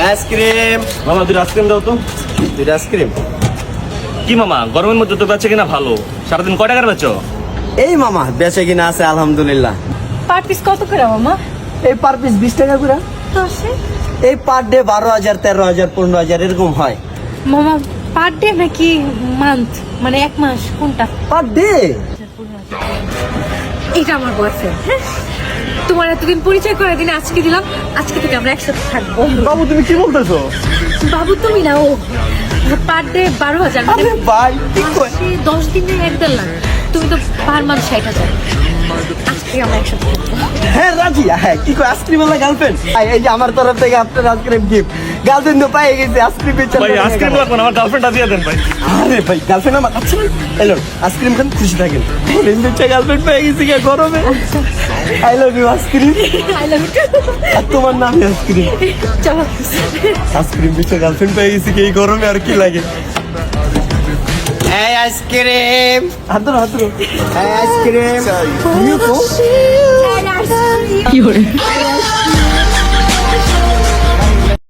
Ice cream. মামা দুটো ice cream দাও তো। দুইটা আইসক্রিম। কি মামা গরমের মধ্যে তো বেচে কিনা ভালো, সারাদিন কয় টাকার বেচো? এই মামা বেচে কিনা আছে আলহামদুলিল্লাহ। পার পিস কত করে মামা? এই পার পিস 20 টাকা করে। দশে এই পার ডে 12,000, 13,000, 15,000 এরকম হয়। মামা পার ডে নাকি মান্থ, মানে এক মাস কোনটা? Per day. এটা আমার বয়ফ্রেন্ড। হ্যাঁ, তোমার এতদিন পরিচয় করে দিন আজকে দিলাম। আজকে থেকে আমরা একসাথে থাকবো। বাবু তুমি কি বলতেছো? বাবু তুমি না, ও। পার ডে 12,000, আরে ভাই কি কয়? 10 দিনে 1.5 লাখ। তুমি তো পার মান্থ 60,000। আজকে আমরা একসাথে থাকবো। হ্যাঁ রাজি। হ্যাঁ কি কয়, আইসক্রিম ওয়ালা গার্লফ্রেন্ড। এই যে আমার তরফ থেকে আপনার আইসক্রিম গিফট। গার্লফ্রেন্ড তো পেয়ে গেছে, আইসক্রিম বেচে। ভাই আইসক্রিম লাগবে না, আমার গার্লফ্রেন্ডটা দিয়ে দেন ভাই। আরে ভাই গার্লফ্রেন্ড আমার আচ্ছা এলো আইসক্রিম খান, খুশি থাকেন। বেচে গার্লফ্রেন্ড পেয়ে গেছে কি গরমে। I love you ice cream. I love you. আর তোমার নাম আইসক্রিম। চলো। আইসক্রিম বেচে গার্লফ্রেন্ড পেয়ে গেছে কি এই গরমে আর কি লাগে। এই আইসক্রিম হাত ধরো, হাত ধরো। এই আইসক্রিম। কি হরে?